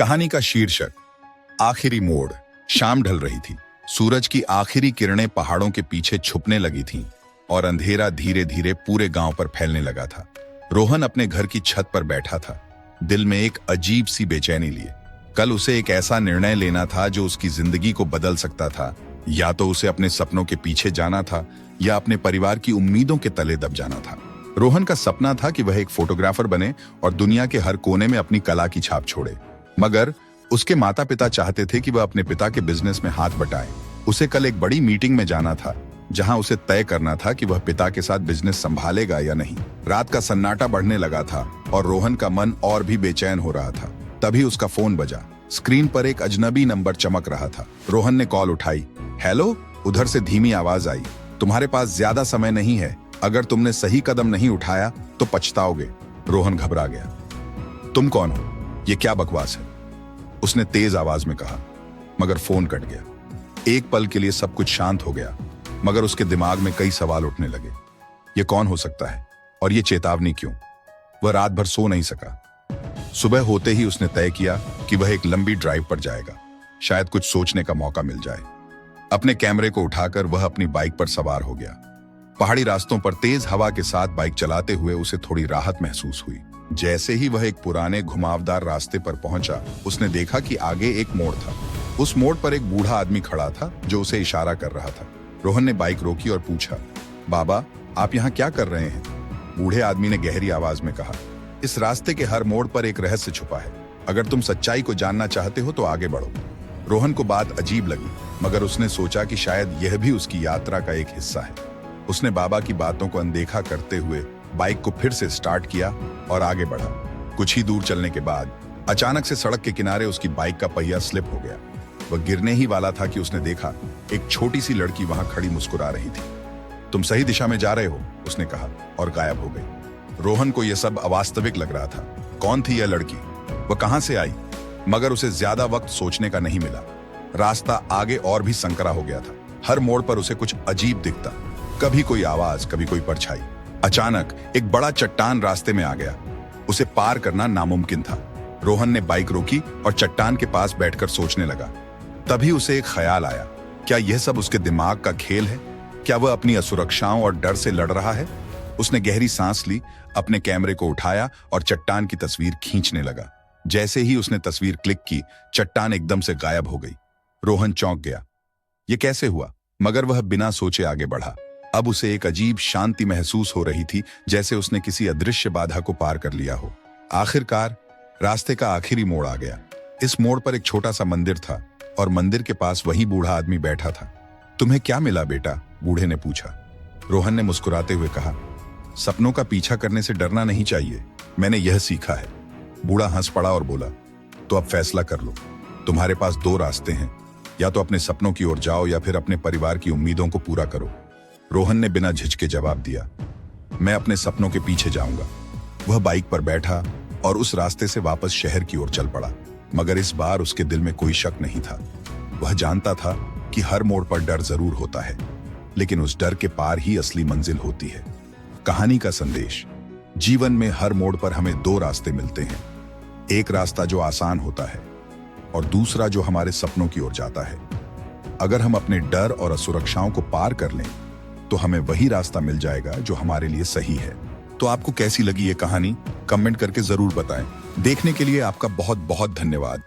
कहानी का शीर्षक आखिरी मोड़। शाम ढल रही थी। सूरज की आखिरी किरणें पहाड़ों के पीछे छुपने लगी थीं और अंधेरा धीरे धीरे पूरे गांव पर फैलने लगा था। रोहन अपने घर की छत पर बैठा था, दिल में एक अजीब सी बेचैनी लिए। कल उसे एक ऐसा निर्णय लेना था जो उसकी जिंदगी को बदल सकता था। या तो उसे अपने सपनों के पीछे जाना था या अपने परिवार की उम्मीदों के तले दब जाना था। रोहन का सपना था कि वह एक फोटोग्राफर बने और दुनिया के हर कोने में अपनी कला की छाप छोड़े। मगर उसके माता पिता चाहते थे कि वह अपने पिता के बिजनेस में हाथ बटाए। उसे कल एक बड़ी मीटिंग में जाना था जहां उसे तय करना था कि वह पिता के साथ बिजनेस संभालेगा या नहीं। रात का सन्नाटा बढ़ने लगा था और रोहन का मन और भी बेचैन हो रहा था। तभी उसका फोन बजा। स्क्रीन पर एक अजनबी नंबर चमक रहा था। रोहन ने कॉल उठाई। हेलो, उधर से धीमी आवाज आई। तुम्हारे पास ज्यादा समय नहीं है। अगर तुमने सही कदम नहीं उठाया तो पछताओगे। रोहन घबरा गया। तुम कौन हो? ये क्या बकवास है? उसने तेज आवाज में कहा, मगर फोन कट गया। एक पल के लिए सब कुछ शांत हो गया, मगर उसके दिमाग में कई सवाल उठने लगे। ये कौन हो सकता है और ये चेतावनी क्यों? वह रात भर सो नहीं सका। सुबह होते ही उसने तय किया कि वह एक लंबी ड्राइव पर जाएगा, शायद कुछ सोचने का मौका मिल जाए। अपने कैमरे को उठाकर वह अपनी बाइक पर सवार हो गया। पहाड़ी रास्तों पर तेज हवा के साथ बाइक चलाते हुए उसे थोड़ी राहत महसूस हुई। जैसे ही वह एक पुराने घुमावदार रास्ते पर पहुंचा, उसने देखा कि आगे एक मोड़ था। उस मोड़ पर एक बूढ़ा आदमी खड़ा था जो उसे इशारा कर रहा था। रोहन ने बाइक रोकी और पूछा, बाबा, आप यहाँ क्या कर रहे हैं? बूढ़े आदमी ने गहरी आवाज में कहा, इस रास्ते के हर मोड़ पर एक रहस्य छुपा है। अगर तुम सच्चाई को जानना चाहते हो तो आगे बढ़ो। रोहन को बात अजीब लगी, मगर उसने सोचा कि शायद यह भी उसकी यात्रा का एक हिस्सा है। उसने बाबा की बातों को अनदेखा करते हुए बाइक को फिर से स्टार्ट किया और आगे बढ़ा। कुछ ही दूर चलने के बाद अचानक से सड़क के किनारे उसकी बाइक का पहिया स्लिप हो गया। वह गिरने ही वाला था कि उसने देखा एक छोटी सी लड़की वहां खड़ी मुस्कुरा रही थी। तुम सही दिशा में जा रहे हो, उसने कहा और गायब हो गई। रोहन को यह सब अवास्तविक लग रहा था। कौन थी यह लड़की? वह कहां से आई? मगर उसे ज्यादा वक्त सोचने का नहीं मिला। रास्ता आगे और भी संकरा हो गया था। हर मोड़ पर उसे कुछ अजीब दिखता, कभी कोई आवाज, कभी कोई परछाई। अचानक एक बड़ा चट्टान रास्ते में आ गया। उसे पार करना नामुमकिन था। रोहन ने बाइक रोकी और चट्टान के पास बैठकर सोचने लगा। तभी उसे एक ख्याल आया, क्या यह सब उसके दिमाग का खेल है? क्या वह अपनी असुरक्षाओं और डर से लड़ रहा है? उसने गहरी सांस ली, अपने कैमरे को उठाया और चट्टान की तस्वीर खींचने लगा। जैसे ही उसने तस्वीर क्लिक की, चट्टान एकदम से गायब हो गई। रोहन चौंक गया। यह कैसे हुआ? मगर वह बिना सोचे आगे बढ़ा। अब उसे एक अजीब शांति महसूस हो रही थी, जैसे उसने किसी अदृश्य बाधा को पार कर लिया हो। आखिरकार रास्ते का आखिरी मोड़ आ गया। इस मोड़ पर एक छोटा सा मंदिर था और मंदिर के पास वही बूढ़ा आदमी बैठा था। तुम्हें क्या मिला बेटा? बूढ़े ने पूछा। रोहन ने मुस्कुराते हुए कहा, सपनों का पीछा करने से डरना नहीं चाहिए, मैंने यह सीखा है। बूढ़ा हंस पड़ा और बोला, तो अब फैसला कर लो। तुम्हारे पास दो रास्ते हैं, या तो अपने सपनों की ओर जाओ या फिर अपने परिवार की उम्मीदों को पूरा करो। रोहन ने बिना झिझके जवाब दिया, मैं अपने सपनों के पीछे जाऊंगा। वह बाइक पर बैठा और उस रास्ते से वापस शहर की ओर चल पड़ा। मगर इस बार उसके दिल में कोई शक नहीं था। वह जानता था कि हर मोड़ पर डर जरूर होता है, लेकिन उस डर के पार ही असली मंजिल होती है। कहानी का संदेश, जीवन में हर मोड़ पर हमें दो रास्ते मिलते हैं। एक रास्ता जो आसान होता है और दूसरा जो हमारे सपनों की ओर जाता है। अगर हम अपने डर और असुरक्षाओं को पार कर लें तो हमें वही रास्ता मिल जाएगा जो हमारे लिए सही है। तो आपको कैसी लगी ये कहानी? कमेंट करके जरूर बताएं। देखने के लिए आपका बहुत बहुत धन्यवाद।